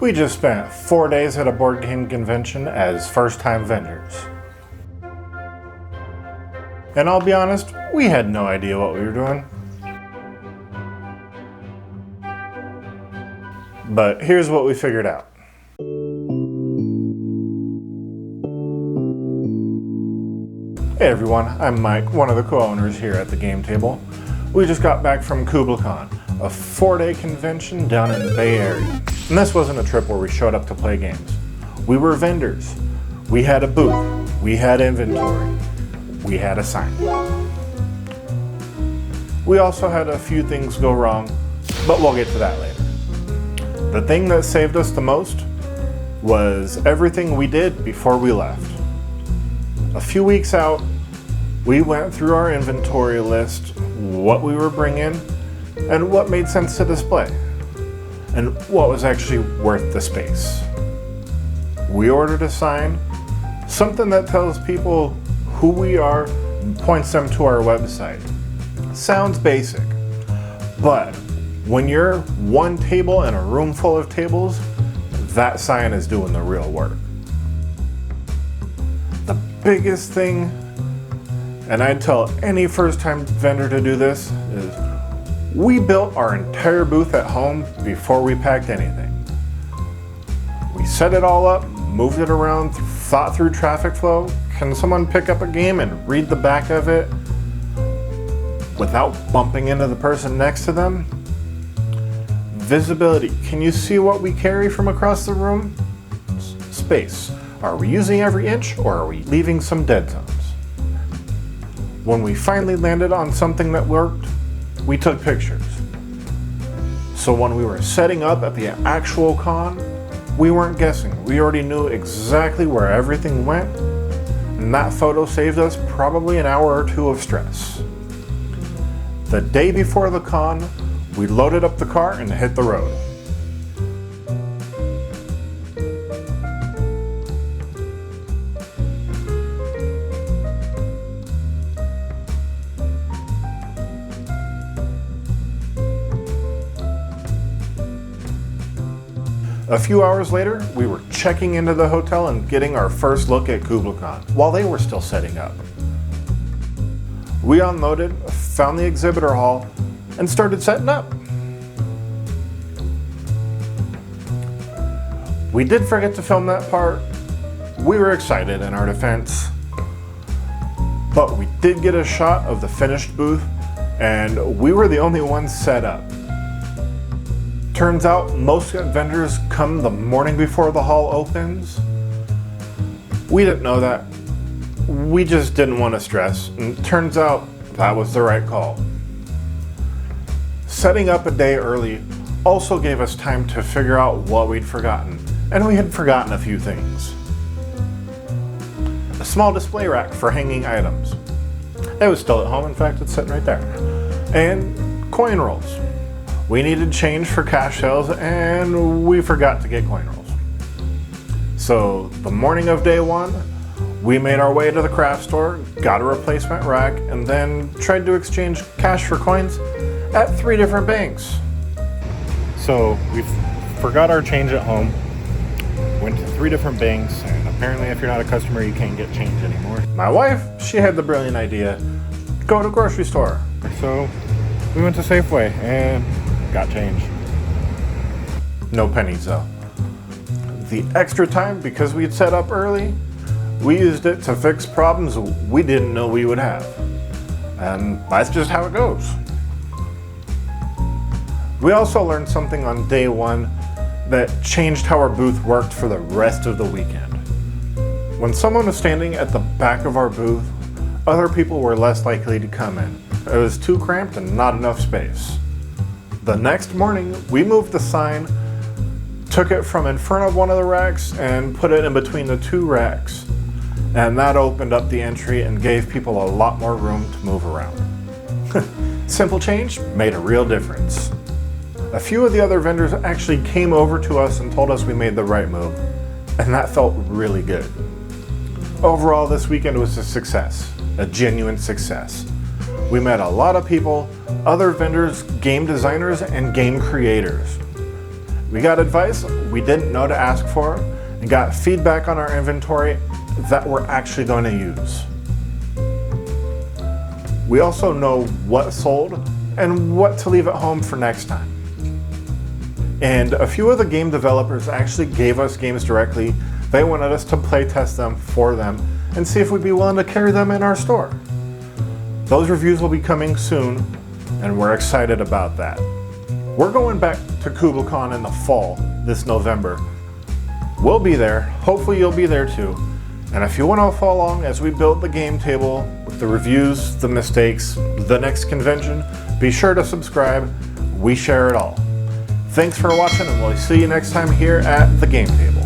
We just spent 4 days at a board game convention as first-time vendors. And I'll be honest, we had no idea what we were doing. But here's what we figured out. Hey everyone, I'm Mike, one of the co-owners here at the game table. We just got back from KublaCon, a 4-day convention down in the Bay Area. And this wasn't a trip where we showed up to play games. We were vendors. We had a booth. We had inventory. We had a sign. We also had a few things go wrong, but we'll get to that later. The thing that saved us the most was everything we did before we left. A few weeks out, we went through our inventory list, what we were bringing, and what made sense to display, and what was actually worth the space. We ordered a sign, something that tells people who we are and points them to our website. Sounds basic, but when you're one table in a room full of tables, that sign is doing the real work. The biggest thing, and I'd tell any first-time vendor to do this, is we built our entire booth at home before we packed anything. We set it all up, moved it around, thought through traffic flow. Can someone pick up a game and read the back of it without bumping into the person next to them? Visibility. Can you see what we carry from across the room? Space. Are we using every inch or are we leaving some dead zones? When we finally landed on something that worked, we took pictures. So when we were setting up at the actual con, we weren't guessing. We already knew exactly where everything went, and that photo saved us probably an hour or two of stress. The day before the con, we loaded up the car and hit the road. A few hours later, we were checking into the hotel and getting our first look at KublaCon while they were still setting up. We unloaded, found the exhibitor hall, and started setting up. We did forget to film that part. We were excited in our defense, but we did get a shot of the finished booth, and we were the only ones set up. Turns out most vendors come the morning before the hall opens. We didn't know that. We just didn't want to stress, and turns out that was the right call. Setting up a day early also gave us time to figure out what we'd forgotten, and we had forgotten a few things. A small display rack for hanging items. It was still at home, in fact it's sitting right there. And coin rolls. We needed change for cash sales and we forgot to get coin rolls. So the morning of day one, we made our way to the craft store, got a replacement rack, and then tried to exchange cash for coins at 3 different banks. So we forgot our change at home, went to 3 different banks, and apparently if you're not a customer, you can't get change anymore. My wife, she had the brilliant idea, go to a grocery store. So we went to Safeway and got change. No pennies though. The extra time, because we had set up early, we used it to fix problems we didn't know we would have. And that's just how it goes. We also learned something on day one that changed how our booth worked for the rest of the weekend. When someone was standing at the back of our booth, other people were less likely to come in. It was too cramped and not enough space. The next morning, we moved the sign, took it from in front of one of the racks and put it in between the 2 racks. And that opened up the entry and gave people a lot more room to move around. Simple change made a real difference. A few of the other vendors actually came over to us and told us we made the right move, and that felt really good. Overall, this weekend was a success, a genuine success. We met a lot of people, other vendors, game designers, and game creators. We got advice we didn't know to ask for, and got feedback on our inventory that we're actually going to use. We also know what sold and what to leave at home for next time. And a few of the game developers actually gave us games directly. They wanted us to play test them for them and see if we'd be willing to carry them in our store. Those reviews will be coming soon, and we're excited about that. We're going back to KublaCon in the fall this November. We'll be there. Hopefully you'll be there too. And if you want to follow along as we build the game table with the reviews, the mistakes, the next convention, be sure to subscribe. We share it all. Thanks for watching, and we'll see you next time here at the game table.